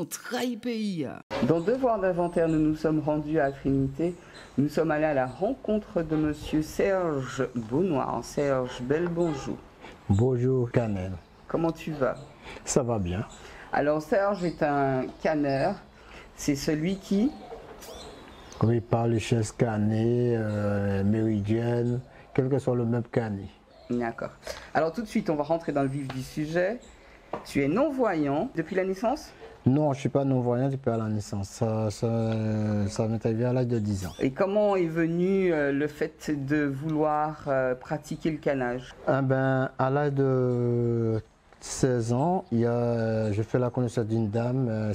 sont très pays. Dans Devoir d'inventaire, nous nous sommes rendus à Trinité. Nous sommes allés à la rencontre de monsieur Serge Beaunoir. Serge, bel bonjour. Bonjour Canel. Comment tu vas? Ça va bien. Alors Serge est un canneur. C'est celui qui... Oui, par les chaises cannées, méridiennes, quel que soit le même canet. D'accord. Alors tout de suite, on va rentrer dans le vif du sujet. Tu es non-voyant depuis la naissance? Non, je ne suis pas non-voyant depuis la naissance. Ça m'est arrivé à l'âge de 10 ans. Et comment est venu le fait de vouloir pratiquer le canage? À l'âge de 16 ans, je fais la connaissance d'une dame, elle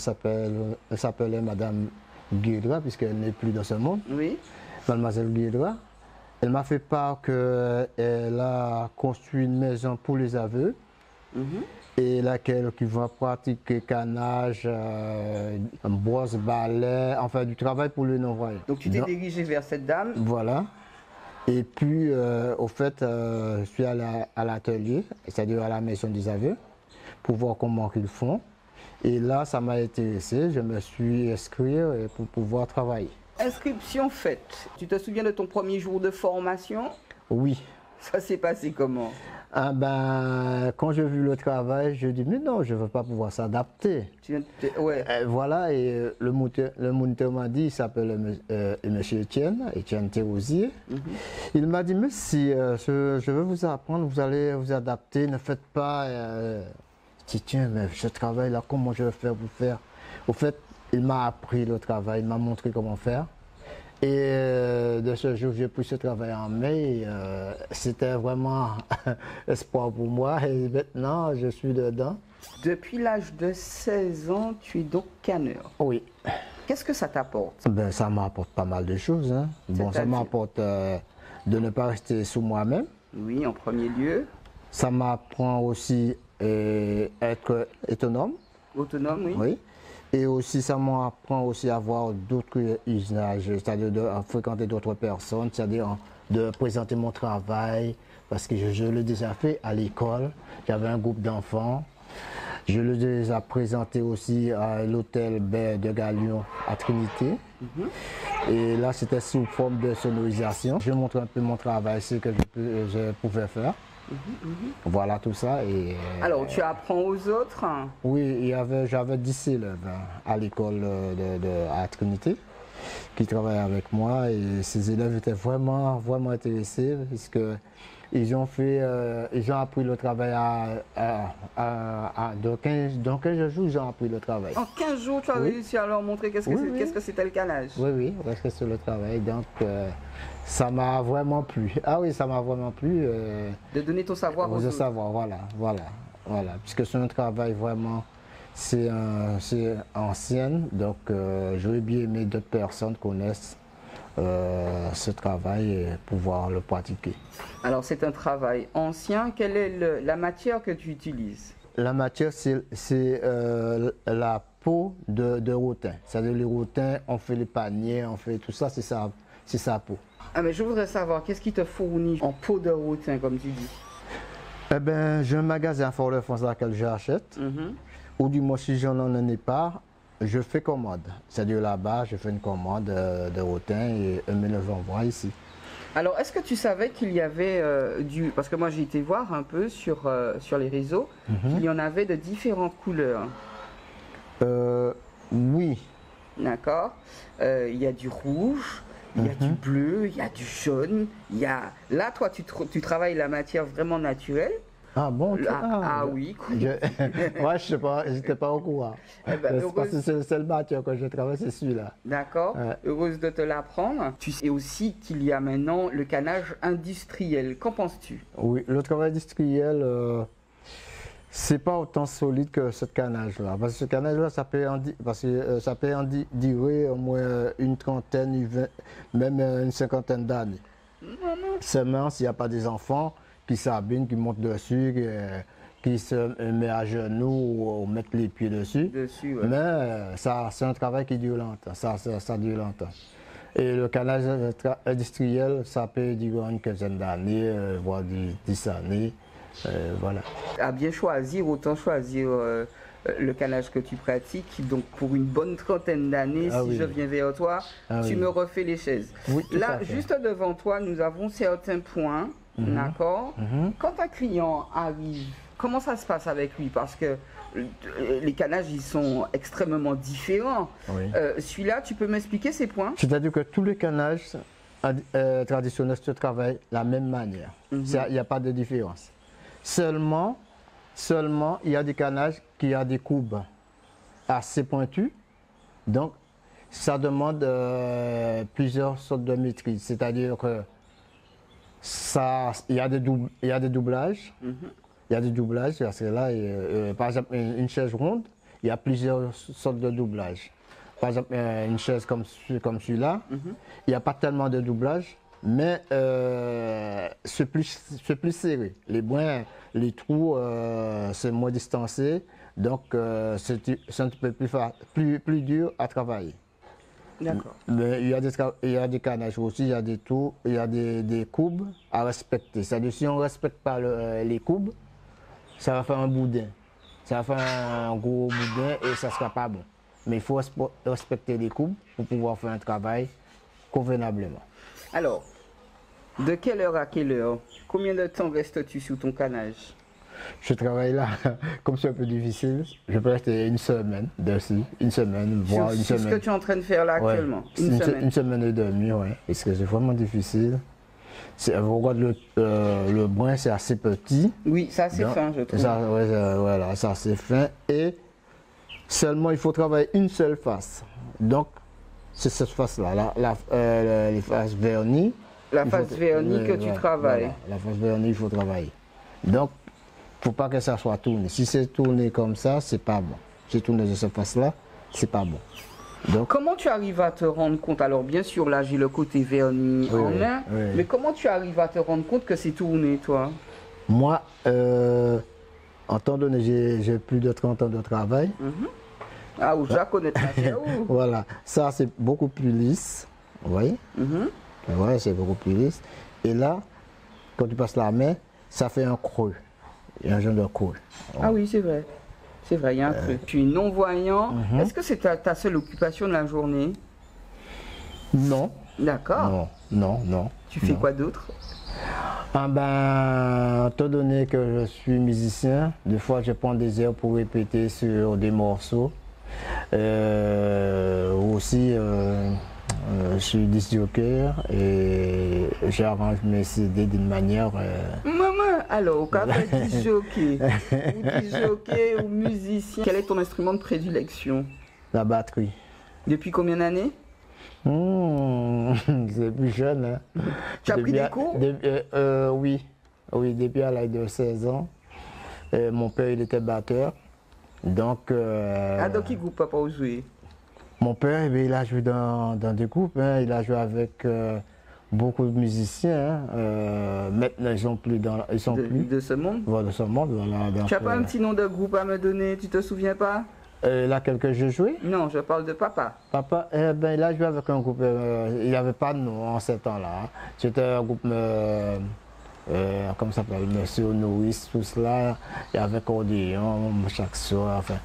s'appelait Madame Guédra, puisqu'elle n'est plus dans ce monde. Oui. Mademoiselle Guédra. Elle m'a fait part qu'elle a construit une maison pour les aveux. Et laquelle qui va pratiquer canage, brosse, balai, enfin du travail pour le non-voyant. Donc tu t'es dirigé vers cette dame? Voilà. Et puis, au fait, je suis allé à l'atelier, c'est-à-dire à la maison des aveux, pour voir comment ils font. Et là, ça m'a intéressé, je me suis inscrit pour pouvoir travailler. Inscription faite. Tu te souviens de ton premier jour de formation? Oui. Ça s'est passé comment? Quand j'ai vu le travail, je dis mais non, je ne veux pas pouvoir s'adapter. Ouais. Voilà, et le moniteur m'a dit, il s'appelle monsieur Étienne Théosier. Il m'a dit, mais si je veux vous apprendre, vous allez vous adapter, ne faites pas... Je dis, tiens, mais ce travail-là, comment je vais faire pour faire? Au fait, il m'a appris le travail, il m'a montré comment faire. Et de ce jour, j'ai pris ce travail en main. C'était vraiment espoir pour moi. Et maintenant, je suis dedans. Depuis l'âge de 16 ans, tu es donc canneur. Oui. Qu'est-ce que ça t'apporte? Ça m'apporte pas mal de choses. Hein. Bon, ça m'apporte de ne pas rester sous moi-même. Oui, en premier lieu. Ça m'apprend aussi être autonome. Autonome, oui. Oui. Et aussi, ça m'apprend aussi à avoir d'autres usages, c'est-à-dire de fréquenter d'autres personnes, c'est-à-dire de présenter mon travail, parce que je l'ai déjà fait à l'école. J'avais un groupe d'enfants. Je l'ai déjà présenté aussi à l'hôtel Baie de Galion à Trinité. Et là, c'était sous forme de sonorisation. Je montre un peu mon travail, ce que je pouvais faire. Voilà tout ça. Et, alors, tu apprends aux autres? Oui, j'avais 10 élèves à l'école à Trinité qui travaillaient avec moi et ces élèves étaient vraiment intéressés puisque ils ont appris le travail dans 15 jours, ils ont appris le travail. En 15 jours, tu as réussi à leur montrer qu'est-ce que c'était le canage? Oui, parce que c'est le travail. Donc, ça m'a vraiment plu. Ah oui, ça m'a vraiment plu. De donner ton savoir aux autres. Savoir, voilà. Puisque c'est un travail vraiment, c'est ancienne. Donc, j'aurais bien aimé d'autres personnes connaissent ce travail et pouvoir le pratiquer. Alors, c'est un travail ancien. Quelle est la matière que tu utilises? La matière, c'est la peau de rotin. C'est-à-dire les rotins, on fait les paniers, on fait tout ça, c'est sa peau. Ah, mais je voudrais savoir, qu'est-ce qui te fournit en peau de rotin, comme tu dis? J'ai un magasin à Fort-de-France dans lequel j'achète. Ou du moins, si j'en ai pas, je fais commande. C'est-à-dire là-bas, je fais une commande de rotin et eux me le envoient ici. Alors, est-ce que tu savais qu'il y avait parce que moi j'ai été voir un peu sur les réseaux, qu'il y en avait de différentes couleurs? Oui. D'accord. Il y a du rouge, il y a du bleu, il y a du jaune, il y a... Là, toi, tu travailles la matière vraiment naturelle. Ah bon? Oui. Moi, je sais pas, j'étais pas au courant. Parce que c'est le seul matière que je travaille, c'est celui-là. D'accord. Heureuse de te l'apprendre. Tu sais aussi qu'il y a maintenant le canage industriel. Qu'en penses-tu? Oui, le travail industriel, c'est pas autant solide que ce canage-là. Parce que ce canage-là, ça peut en durer au moins une trentaine, même une cinquantaine d'années. Seulement s'il n'y a pas des enfants qui s'abîment, qui montent dessus, qui se met à genoux ou mettent les pieds dessus. Ouais. Mais c'est un travail qui dure longtemps. Ça dure longtemps. Et le canage industriel, ça peut durer une quinzaine d'années, voire 10 années. Voilà. À bien choisir, autant choisir le canage que tu pratiques. Donc pour une bonne trentaine d'années, Ah si oui. je viens vers toi, tu oui. me refais les chaises. Oui, tout Là, à fait. juste devant toi, nous avons certains points, d'accord. Quand un client arrive, comment ça se passe avec lui? Parce que les canages, ils sont extrêmement différents. Oui. Celui-là, tu peux m'expliquer ces points? C'est-à-dire que tous les canages traditionnels se travaillent de la même manière. Il n'y a pas de différence. Seulement, il y a des canages qui ont des courbes assez pointues. Donc, ça demande plusieurs sortes de maîtrise. C'est-à-dire que il y a des doublages. Il y a des doublages, parce que là, par exemple, une chaise ronde, il y a plusieurs sortes de doublages. Par exemple, une chaise comme celui-là, il n'y a pas tellement de doublage, mais c'est plus serré. Les brins, les trous, c'est moins distancé, donc c'est un petit peu plus dur à travailler. D'accord. Mais il y a des canages aussi, il y a des trous, il y a des courbes à respecter. C'est-à-dire si on ne respecte pas les courbes, ça va faire un boudin. Ça va faire un gros boudin et ça ne sera pas bon. Mais il faut respecter les courbes pour pouvoir faire un travail convenablement. Alors, de quelle heure à quelle heure? Combien de temps restes-tu sous ton canage? Je travaille là, comme c'est un peu difficile, je peux rester une semaine dessus, une semaine, voire une sur semaine. ce que tu es en train de faire là actuellement? Une semaine et demie, oui. Parce que c'est vraiment difficile. Vous regardez le brin, c'est assez petit. Oui, ça c'est Donc, fin, je trouve. Ça, voilà, ça c'est fin. Et seulement, il faut travailler une seule face. Donc, c'est cette face-là, les faces vernies. La face vernie que tu travailles. Voilà, la face vernie, il faut travailler. Donc, il ne faut pas que ça soit tourné. Si c'est tourné comme ça, c'est pas bon. Si c'est tourné de cette face-là, c'est pas bon. Donc, comment tu arrives à te rendre compte? Alors bien sûr, là j'ai le côté vernis en main, mais comment tu arrives à te rendre compte que c'est tourné, toi? Moi, en temps donné, j'ai plus de 30 ans de travail. Ah, ou déjà connaître la faire où? Voilà, ça c'est beaucoup plus lisse. Vous voyez? Ouais, c'est beaucoup plus lisse. Et là, quand tu passes la main, ça fait un creux. Il y a un genre de creux. Ah oui, c'est vrai. C'est vrai, il y a un truc. Tu es non-voyant. Est-ce que c'est ta seule occupation de la journée? Non. D'accord. Non. Tu fais quoi d'autre? Ah ben, étant donné que je suis musicien, des fois je prends des heures pour répéter sur des morceaux. Aussi, je suis disc jockey et j'arrange mes CD d'une manière. Maman, alors, quand tu es disc jockey, ou musicien, quel est ton instrument de prédilection? La batterie. Depuis combien d'années? C'est plus jeune. Hein. Tu as pris des cours? Oui, depuis à l'âge de 16 ans. Mon père, il était batteur. Donc, dans quel groupe papa a joué? Mon père, eh bien, il a joué dans des groupes. Hein. Il a joué avec beaucoup de musiciens. Hein. Maintenant, ils sont plus de ce monde? Voilà, de ce monde. Voilà. Donc, tu n'as pas un petit nom de groupe à me donner? Tu te souviens pas? Laquelle que je jouais? Non, je parle de papa. Papa, ben, il a joué avec un groupe, il n'y avait pas de nom en ce temps-là. Hein. C'était un groupe, comment ça s'appelle, Monsieur Nourrice, tout cela, et avec Odéon, chaque soir, enfin,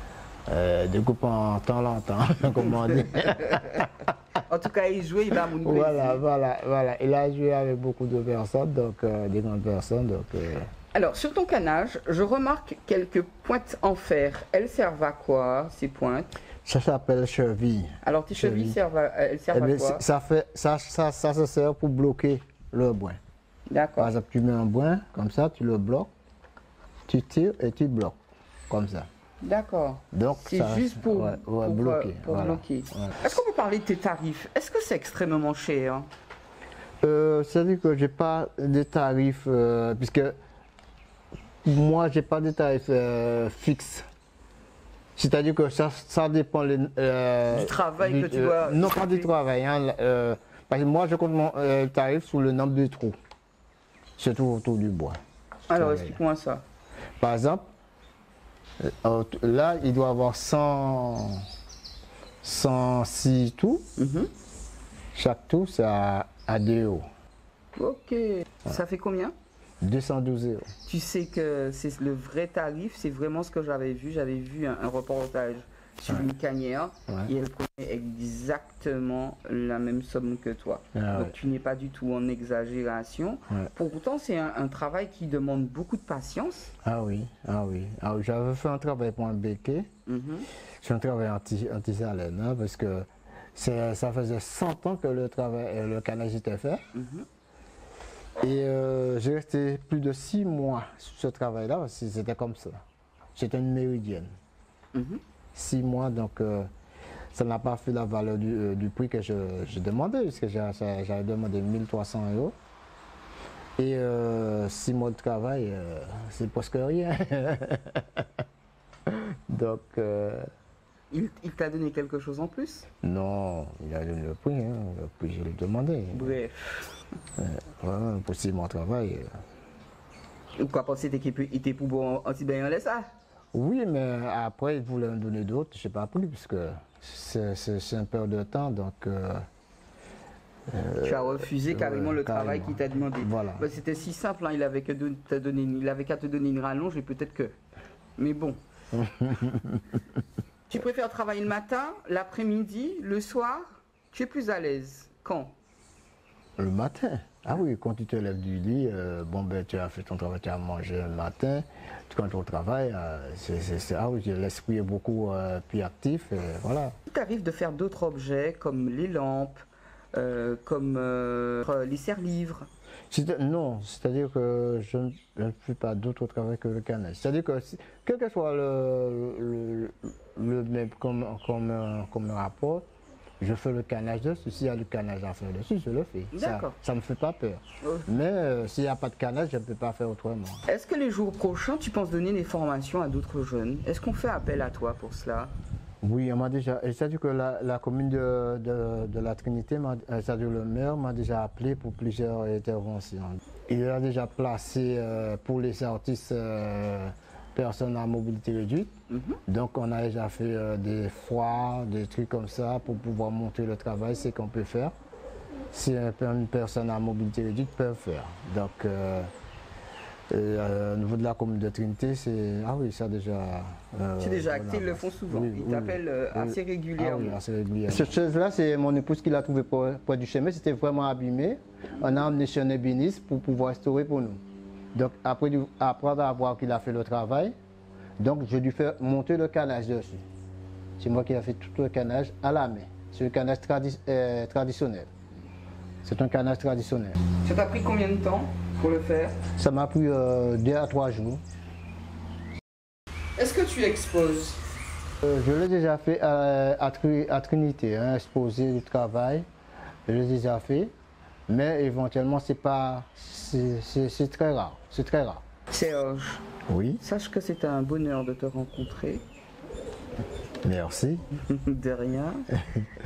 des groupes en temps longtemps, comme on dit. En tout cas, il jouait, il va mon Voilà. Il a joué avec beaucoup de personnes, donc des grandes personnes. Donc, Alors, sur ton canage, je remarque quelques pointes en fer. Elles servent à quoi, ces pointes? Ça s'appelle cheville. Alors, tes chevilles servent à quoi? Ça se sert pour bloquer le bois. D'accord. Par exemple, tu mets un bois, comme ça, tu le bloques, tu tires et tu bloques, comme ça. D'accord. Donc, c'est juste pour bloquer. Voilà. Est-ce qu'on peut parler de tes tarifs? Est-ce que c'est extrêmement cher? C'est-à-dire que je n'ai pas de tarifs, puisque moi, je n'ai pas de tarifs fixes. C'est-à-dire que ça dépend du travail que tu dois... Non, pas du travail. Hein, parce que moi, je compte mon tarif sur le nombre de trous. C'est tout autour du bois. Alors, explique-moi ça. Par exemple, là, il doit y avoir 106 trous. Chaque trou, c'est à 2 €. Ok. Ça fait combien? 212 euros. Tu sais que c'est le vrai tarif, c'est vraiment ce que j'avais vu. J'avais vu un reportage sur une canière et elle prenait exactement la même somme que toi. Donc tu n'es pas du tout en exagération. Pourtant, c'est un travail qui demande beaucoup de patience. Ah oui, ah oui. Ah oui. J'avais fait un travail pour un béquet. C'est un travail anti-salène, hein, parce que ça faisait 100 ans que le canage était fait. Et j'ai resté plus de 6 mois sur ce travail-là, parce que c'était comme ça. C'était une méridienne. 6 mois, donc ça n'a pas fait la valeur du prix que je demandais, puisque j'avais demandé 1300 euros. Et 6 mois de travail, c'est presque rien. Donc. Il t'a donné quelque chose en plus? Non, il a donné le prix, hein, le prix je l'ai demandé. Bref. Vraiment, pour 6 mois de travail. Ou quoi, penser qu'il était pour bon anti-bain ça? Oui, mais après, il voulait me donner d'autres, je n'ai pas pris, parce que c'est un peu de temps, donc... tu as refusé carrément le travail qu'il t'a demandé. Voilà. Ben, c'était si simple, hein, il avait qu'à te donner une rallonge et peut-être que... Mais bon. Tu préfères travailler le matin, l'après-midi, le soir? Tu es plus à l'aise? Quand? Le matin. Ah oui, quand tu te lèves du lit, bon ben tu as fait ton travail, tu as mangé le matin, tu rentres au travail, ah oui, l'esprit est beaucoup plus actif, voilà. Il t'arrive de faire d'autres objets comme les lampes, comme les serre-livres? Non, c'est-à-dire que je ne fais pas d'autre travail que le canage. C'est-à-dire que quel que soit le meuble comme rapport, je fais le canage dessus. S'il y a du canage à faire dessus, je le fais. Ça ne me fait pas peur. Mais s'il n'y a pas de canage, je ne peux pas faire autrement. Est-ce que les jours prochains, tu penses donner des formations à d'autres jeunes? Est-ce qu'on fait appel à toi pour cela? Oui, on m'a déjà. C'est-à-dire que la commune de la Trinité, c'est-à-dire le maire, m'a déjà appelé pour plusieurs interventions. Il a déjà placé pour les artistes personnes à mobilité réduite. Donc on a déjà fait des foires, des trucs comme ça pour pouvoir montrer le travail, ce qu'on peut faire. Si une personne à mobilité réduite peut faire. Donc au niveau de la commune de Trinité, c'est... Ah oui, ça déjà... C'est déjà acté, ils le font souvent. Ils t'appellent assez régulièrement. Ah oui, assez régulièrement. Cette chaise-là, c'est mon épouse qui l'a trouvée près du chemin. C'était vraiment abîmé. On a emmené chez un ébéniste pour pouvoir restaurer pour nous. Donc après avoir qu'il a fait le travail, donc je lui fais monter le canage dessus. C'est moi qui ai fait tout le canage à la main. C'est le canage traditionnel. C'est un canage traditionnel. Ça t'a pris combien de temps pour le faire? Ça m'a pris 2 à 3 jours. Est-ce que tu exposes? Je l'ai déjà fait à Trinité, hein, exposer du travail. Je l'ai déjà fait. Mais éventuellement, c'est très rare. C'est très rare. Serge, oui. Sache que c'est un bonheur de te rencontrer. Merci. De rien.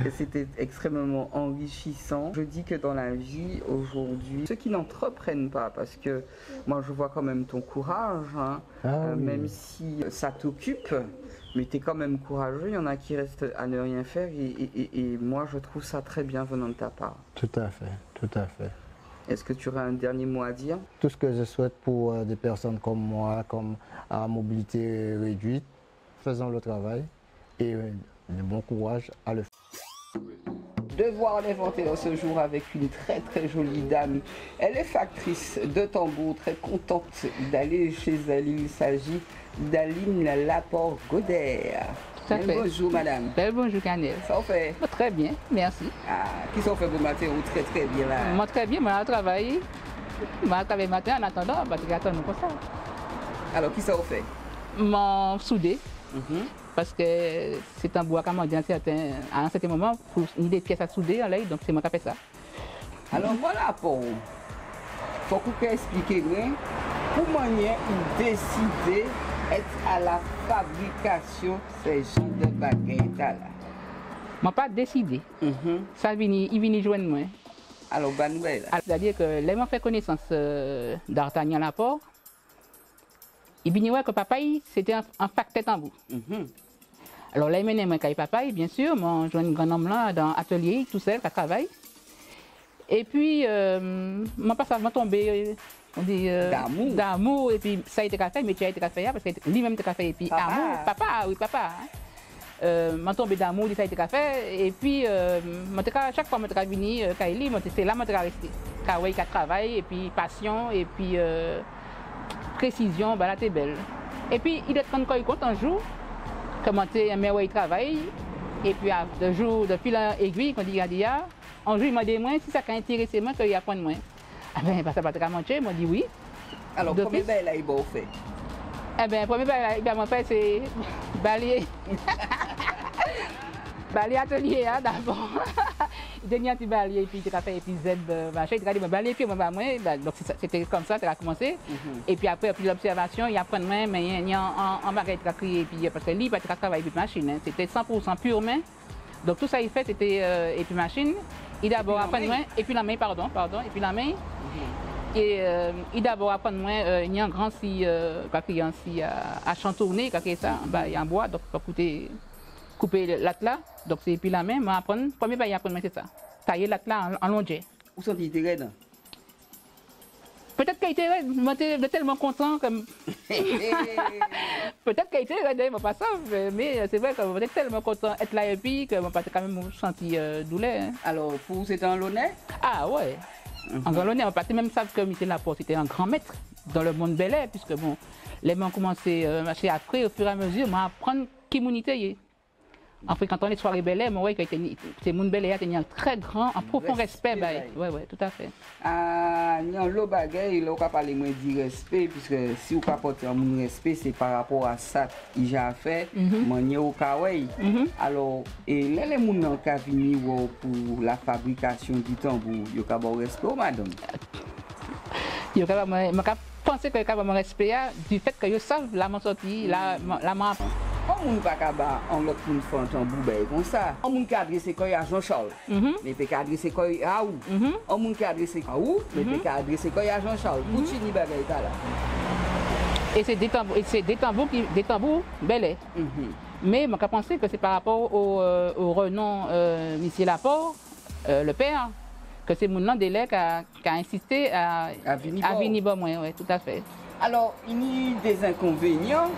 Et c'était extrêmement enrichissant. Je dis que dans la vie aujourd'hui, ceux qui n'entreprennent pas, parce que moi je vois quand même ton courage, hein, oui. Même si ça t'occupe, mais tu es quand même courageux. Il y en a qui restent à ne rien faire et moi je trouve ça très bien venant de ta part. Tout à fait, tout à fait. Est-ce que tu aurais un dernier mot à dire? Tout ce que je souhaite pour des personnes comme moi, comme à mobilité réduite, faisons le travail et de bon courage à le faire. Devoir l'inventer dans ce jour avec une très très jolie dame. Elle est factrice de tambour, très contente d'aller chez elle. Il s'agit d'Aline Laport-Goder. Bonjour madame. Bonjour Canel. Ça fait? Très bien, merci. Ah, qui ça fait pour matin ou très très bien là? Moi très bien, moi je travaille. Moi je travaille matin en attendant, parce que j'attends pour ça. Alors qui ça fait? Mon soudé. Parce que c'est un bois qu'on m'a dit à un certain moment pour des pièces à souder en l'air, donc c'est moi qui ai fait ça. Alors voilà, pour faut que vous expliquiez comment vous décidez d'être à la fabrication de ces genres de baguettes là. Je n'ai pas décidé. Ça il vient joindre moi. Alors, bonne nouvelle. C'est-à-dire que là, j'ai fait connaissance d'Artagnan Laport. Il vient que papa, c'était un facteur tambour. Alors là, il m'a dit que papa, bien sûr, moi, j'ai un grand homme là dans l'atelier, tout seul, qui travaille. Et puis, je suis tombé on dit d'amour, et puis ça a été fait, mais tu as été fait, parce que lui-même était fait, et puis amour, papa, oui, papa. Je suis tombé d'amour, ça a été fait, et puis chaque fois que je suis venu, c'est là que je suis resté. Kawaii qui travaille, et puis passion, et puis précision, bah là t'es belle. Et puis il est quand il compte un jour, comment il travaille, et puis de fil en aiguille, quand il a dit, un jour il m'a dit, si ça a intéressé moi, qu'il apprenne moins. Ah ben, ça va te ramonter, moi dit oui. Alors, premier bail là, il va fait. Eh bien, premier bail là, il fait, c'est balayer. Balayer atelier, hein, d'abord. Dernier petit balayer, puis il a fait, et puis Z, machin, il a dit, balayer, puis moi, donc c'était comme ça, ça a commencé. Et puis après, l'observation, il apprend moins, mais il y a en magasin, il a crié, puis parce que lui, il n'a pas travaillé avec machine, c'était 100% pure main. Donc tout ça, il fait, c'était, et puis machine. Il d'abord apprend moins, et puis la main, pardon, et puis la main. Et il d'abord apprend moins, il y a un grand si, à chantourner, ça, il y a un bois, donc il faut couper l'atlas, donc c'est puis la main, mais apprendre, premier il apprend c'est ça, tailler l'atlas en longueur. Où sont-ils raide? Peut-être qu'il était raide, moi j'étais tellement content comme. Peut-être qu'il était raide, mais pas ça, mais c'est vrai que j'étais tellement content d'être là et puis que moi pas quand même senti douleur. Hein. Alors pour vous c'était un Launay? Ah ouais. En grand Launay, on pas même savent que Michel Laporte c'était un grand maître dans le monde Bel Air, puisque bon, les gens ont commencé à marcher après, au fur et à mesure, à apprendre qui m'unité. En fréquentant les soirées Bel Air, moi, c'est mon Bel Air, il y a un très grand, un profond respect. Oui, tout à fait. Ah, il y a un lot de bagages, il faut parler moins du respect, puisque si vous ne portez pas mon respect, c'est par rapport à ça qu'il a fait, manier au kawaii. Alors, et les gens qui sont venus pour la fabrication du tambour, il y a un respect, madame? Je pense que y a un respect du fait que je savent la main sortie, la main. On ne peut pas l'autre monde faire un tambour comme ça. On ne peut pas adresser quand il y a Jean-Charles, mais peut pas adresser quand il y a Raoul. On ne peut pas adresser quand Raoul, mais peut pas adresser quand il y a Jean-Charles. Poutini bagaille là. Et c'est des tambours Bel Air. Mais je pense que c'est par rapport au renom Michel Laporte, le père, que c'est mon nom d'élève qui a insisté à Vinibor, oui, tout à fait. Alors, il y a des inconvénients.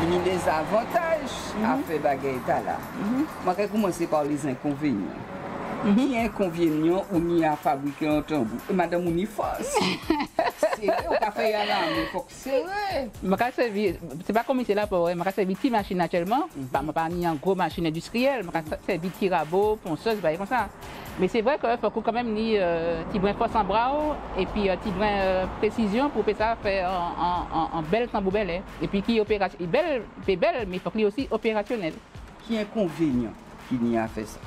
Il y a des avantages à faire bagaille là. Je vais commencer par les inconvénients. Qui est inconvénient ou ni à fabriquer un tambour? Madame, on y force. C'est vrai, on peut faire là, mais il faut que c'est vrai. C'est pas comme c'est là pour moi, c'est une petite machine actuellement. Je ne pas une grosse machine industrielle, c'est une petite rabot, ponceuse, comme ça. Mais c'est vrai qu'il faut quand même une petite brin force en bras et puis un petit brin précision pour ça faire un bel tambour Bel Air. Et puis qui est opérationnel, belle, mais il faut qu'il soit aussi opérationnel. Qui est inconvénient qui n'y a fait ça?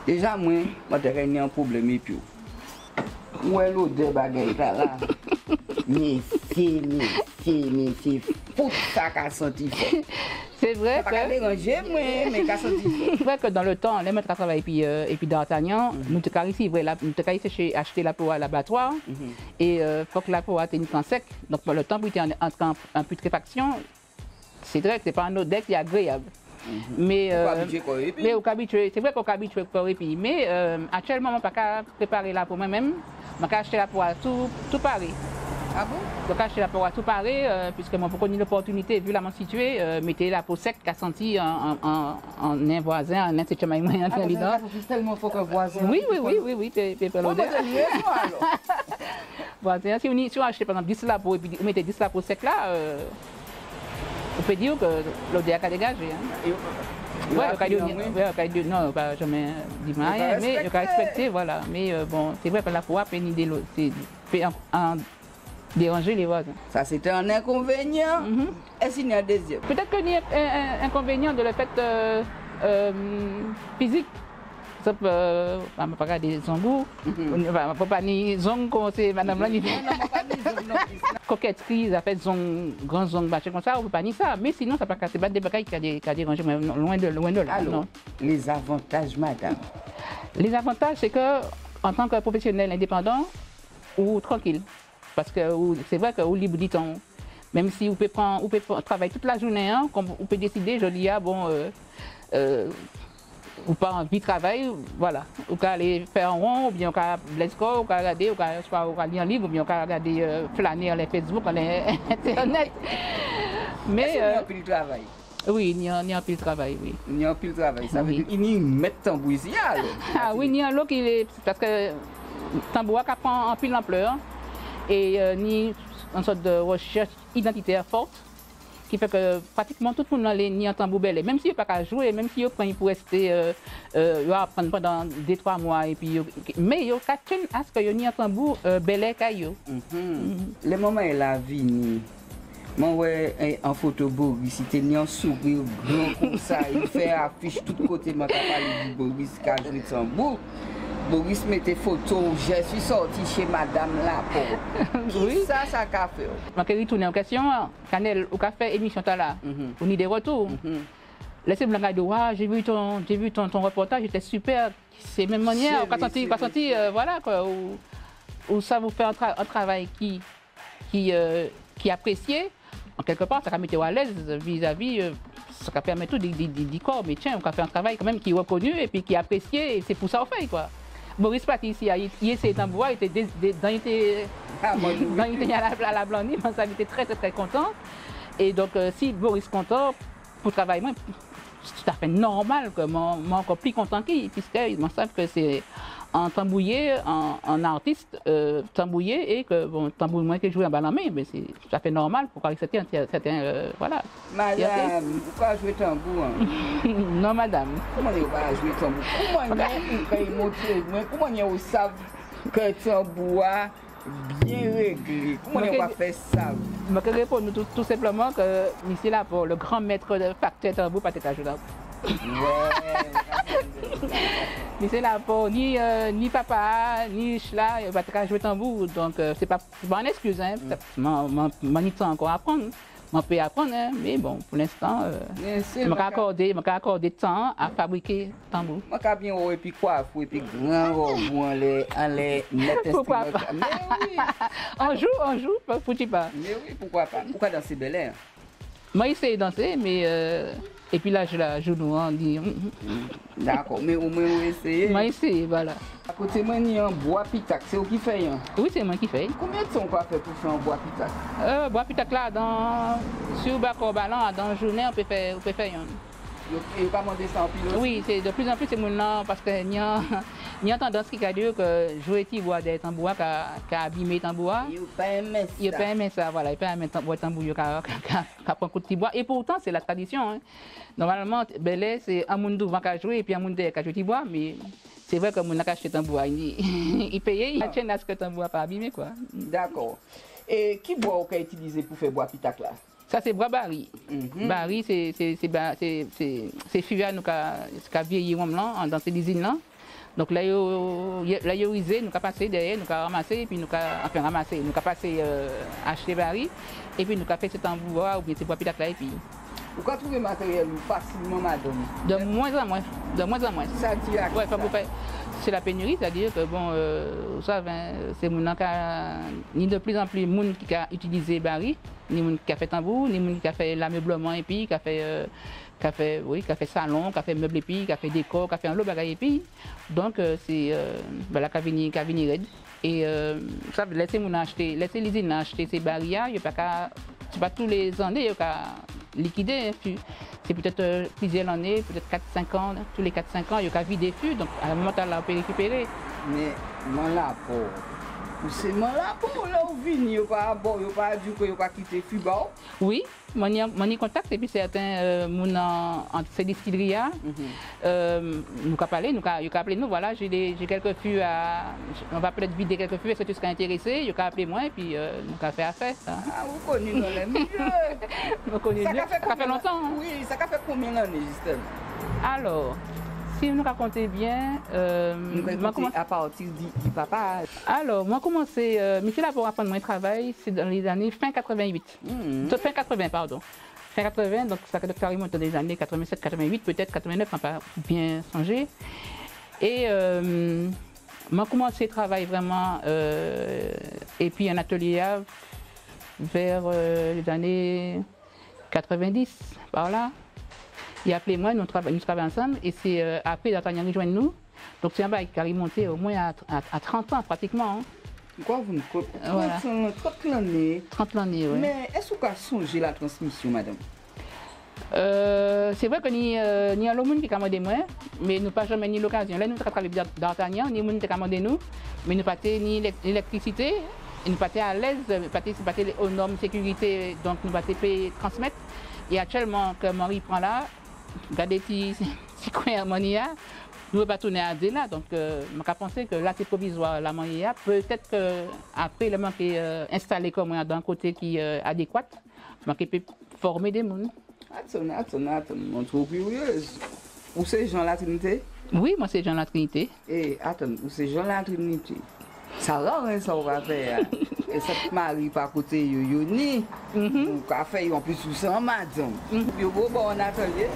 Déjà, moi, j'ai un problème et puis. Où est l'odeur bagaille là? Mais c'est fou ça qu'a senti. C'est vrai que. C'est vrai que dans le temps, les maîtres à travail et puis d'Artagnan, nous te ici, nous te acheter la peau à l'abattoir et il faut que la peau ait une temps sec. Donc le temps où il était en putréfaction, c'est vrai que ce n'est pas un odeur qui est agréable. Mais c'est vrai qu'on est habitué pour répit. Mais actuellement, je ne peux pas préparer la peau moi-même. Je peux acheter la peau à tout Paris. Ah bon? Donc acheter la peau à tout Paris, puisque moi, pour qu'on ait l'opportunité, vu la m'en située, mettez la peau sec qui a senti un voisin, un institut moyen candidat. C'est tellement fort qu'un voisin. Oui, c'est pas l'odeur. Voisin, si on achète par exemple 10 la peau et puis on mettez 10 la peau sec là, on peut dire que l'odeur a dégagé. Oui, non, pas jamais dit rien, mais je vais respecter, voilà. Mais bon, c'est vrai que la peau a déranger les voisins. Ça, c'était un inconvénient. Est-ce qu'il y a un deuxième? Peut-être qu'il y a un inconvénient de le fait physique. Ça peut pas des zongous. On ne peut pas ni zong comme c'est madame là. Coquetterie, ça fait zong, grand zong, comme ça, on ne peut pas ni ça. Mais sinon, ça ne peut pas des bagailles qui a dérangé, mais loin de là. Alors, non. Les avantages, madame? Les avantages, c'est que en tant que professionnel indépendant ou tranquille. Parce que c'est vrai qu'au libre du temps, même si vous pouvez travailler toute la journée, on peut décider, je dis, ou pas envie de travail, voilà. Ou qu'à aller faire un rond, ou bien qu'à let's go, ou qu'à regarder, ou qu'à lire un livre, ou bien qu'à regarder flâner les Facebook, les Internet. Mais il y a un peu de travail. Oui, il y a un peu de travail, oui. Il y a un peu de travail, ça veut dire qu'il y a un tambour ici. Ah oui, il y a un lot qui est, parce que tambour qui prend en pile d'ampleur, et ni une sorte de recherche identitaire forte, qui fait que pratiquement tout le monde ni en tambour belé, même s'il n'y a pas qu'à jouer, même s'il prend pour rester apprendre pendant 2-3 mois, et puis, mais il y a qu'à tenir à ce qu'il y ait un tambour belé caillou. Le moment où la vie, moi, en photo, Boris, il était en sourire grand comme ça, il fait affiche tout côté, je parle de Boris qui a joué de tambour. Boris mettait photo, je suis sorti chez Madame Lapo. Oui. Ça qu'a fait. Je vais retourner en question. Canel, au café, émission là, on y des retours. Laissez-moi regarder, j'ai vu ton reportage, c'était super. C'est même manière, on a senti, voilà, quoi, où ça vous fait un travail qui est apprécié. En quelque part, ça va mettre à l'aise vis-à-vis. Ça permet tout du corps, mais tiens, on a fait un travail quand même qui est reconnu et puis qui est apprécié, et c'est pour ça qu'on fait, quoi. Boris Paty ici, il essayé d'en il était à la Blondie, ça il était très content. Et donc, si Boris est content, pour travailler, c'est tout à fait normal, que moi encore plus content qu'il, puisqu'ils savent que c'est en tambouillé, en artiste tambouillé, et que bon, tambouille moins que jouer en balle en main, mais c'est tout à fait normal pour accepter certains voilà. Madame, pourquoi jouer tambour? Non, madame. Comment on va jouer tambour? Comment on savent que tambour bien réglé? Comment on va faire ça? Je vais répondre tout simplement que ici là pour le grand maître de facteur tambour pas être ajouté. Mais c'est là pour ni papa, ni chla, il va te jouer tambour. Donc c'est pas une excuse, hein. Mon temps encore à apprendre. On peut apprendre, hein, mais bon, pour l'instant, je vais accorder temps à fabriquer tambour. Je vais bien et puis quoi, et puis grand les mettre pourquoi pas? Mais oui. On joue, faut-il pas? Mais oui, pourquoi pas? Pourquoi danser Bel Air? Moi, j'essaie de danser, mais et puis là, je la joue nous, on dit. D'accord, mais au moins, on essaye. Moi, j'essaie, voilà. À côté, moi, il y a un bois pitac, c'est vous qui fait? Oui, c'est moi qui fais. Combien de temps on va faire pour faire un bois pitac? Bois pitac là, sur Bacor Ballon, dans la journée, on peut faire un. Et pas demander ça en pilote? Oui, c'est de plus en plus c'est maintenant parce qu'il y a tendance qui a dit que jouer petit bois des tambours qui a abîmé les tambours. Il n'a pas aimé ça. Il n'a pas aimé ça, voilà. Il n'a pas aimé tambour qui a pris un coup de petit bois. Et pourtant, c'est la tradition. Hein. Normalement, Belé, c'est un monde qui a joué et puis un monde qui a joué petit bois. Mais c'est vrai que mon a acheté tambour. Il payait, il tient à ce que le tambour n'a pas abîmé, quoi. D'accord. Et qui bois on a utilisé pour faire bois pitac là? Ça, c'est bois Barry. Barry, c'est fuvia nous qui a vieilli dans ces usines-là. Donc là, il y a usé, nous avons passé derrière, nous avons ramassé, et puis nous avons ramassé, nous avons passé acheter Barry, et puis nous avons fait cet tambour ou bien ces bois pitac là, et puis. Vous pouvez trouver le matériel facilement, madame? De moins en moins. Ça dit à ouais, c'est la pénurie, c'est-à-dire que bon, vous savez, c'est ni de plus en plus de monde qui a utilisé Barry, ni monde qui a fait tambour, ni monde qui a fait l'ameublement et puis qui a fait salon, qui a fait meuble et puis qui a fait décor, qui a fait un lot de bagages et puis. Donc c'est la qui a venu raide. Et ça laissez l'usine acheter ces barils, il n'y a pas tous les années, il y a liquider. C'est peut-être plusieurs années, peut-être 4-5 ans, tous les 4-5 ans, il y a vider fût, donc à un moment on peut récupérer. Mais mon lapin, c'est mon lapin là où vient, il n'y a pas dit qu'il n'y a pas quitté fût bas. Oui, mon contact et puis certains entre ces distilleries, nous avons parlé, nous avons appelé nous, voilà, j'ai quelques fûts on va peut-être vider quelques fûts, est-ce que tu serais intéressé, il a appelé moi et puis nous avons fait affaire. Ça. Ah, vous connaissez dans les milieux. Ça fait longtemps. Hein? Oui, ça fait combien d'années justement? Alors, si nous racontons bien, à partir du papa. Alors, moi commencé, Michel là pour apprendre mon travail, c'est dans les années fin 88. Fin 80, pardon. Fin 80, donc ça fait carrément dans les années 87, 88, peut-être 89, on n'a pas bien changé. Et moi commencé le travail vraiment, et puis un atelier vers les années 90, par là. Il a appelé moi, nous travaillons ensemble, et c'est après D'Artagnan rejoint nous. Donc c'est un bail qui a remonté au moins à 30 ans pratiquement. Hein. Quoi, vous ne voilà. 30 l'année. 30 l'année, oui. Mais est-ce que vous avez songé la transmission, madame? C'est vrai que ni a le monde qui a commandé moi, mais nous pas jamais ni l'occasion. Là, nous travaillons D'Artagnan, ni le monde qui a commandé nous, mais nous pas ni l'électricité, nous pas à l'aise, pas aux normes de sécurité, donc nous pas transmettre. Et actuellement, que Marie prend là, regardez si coin harmonia, nous ne pas tourner à dire là, donc je pense que là c'est provisoire la harmonia. Peut-être qu'après le manque installé comme dans un côté qui est adéquat, je peut former des gens. Attends, on trouve curieuse. Où c'est Jean la Trinité? Oui, moi c'est Jean la Trinité. Et attends, où c'est Jean la Trinité? Ça rend rien, ça on va faire. Et cette Marie par côté yo ni. On va faire en plus sous ça madame. Yo bon on atelier.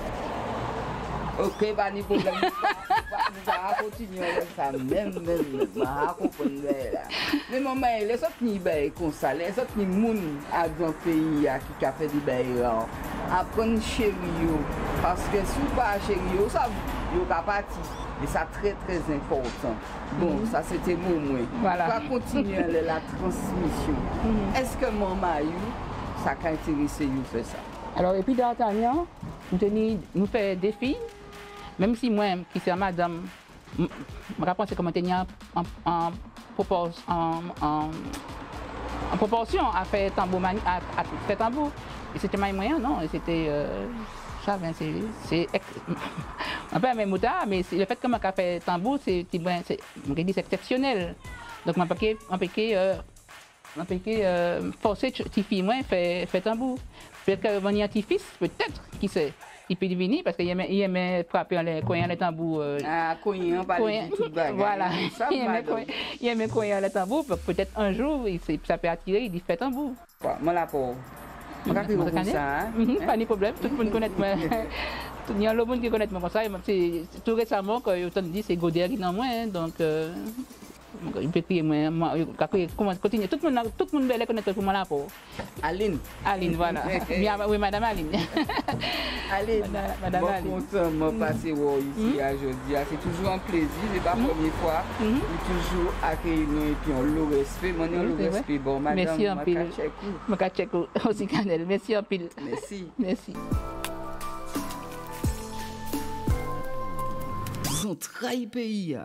Ok, pas de problème. On va continuer avec ça même ma comprendre là. Mais maman, les autres ni bail comme ça, les autres ni moun à dans pays qui a fait des bail apprendre chéri yo parce que si pas chéri yo ça yo ka parti. Et ça très très important. Bon, ça c'était mon moins. Voilà. On va continuer la transmission. Est-ce que maman ça a intéressé vous faire ça? Alors et puis D'Artagnan, nous fait des filles, même si moi qui c'est madame, je pense comment tenir en proportion à faire tambour à faire tambour. Et c'était pas moyen non, c'était ça c'est un peu un même moutard, mais le fait que je fait tambour, c'est exceptionnel. Donc, je peux forcer les filles à faire tambour. Peut-être que mon petit-fils, peut-être, qui sait, il peut devenir parce qu'il aimait frapper les tambours. Ah, cognant, pas les petites bagages. Voilà, il aimait cogner les tambours. Peut-être un jour, ça peut attirer, il fait tambour. Moi, là, pour. Pas de problème, tout le monde connaît moi. Il y a le monde qui connaît moi comme ça. C'est tout récemment que je dit c'est Goder qui dans moi, donc il peut crier moi. Comment continuer? Tout le monde veut connaître pour moi là pour. Aline, voilà. Oui, madame Aline. Aline, madame Aline. Content de passer ici aujourd'hui. C'est toujours un plaisir. C'est pas la première fois. Toujours accueillir nous et puis on le respect. On le respect. Bon, madame. Merci en pile. Makachekou aussi Canel. Merci en pile. Merci. Ils ont trahi pays.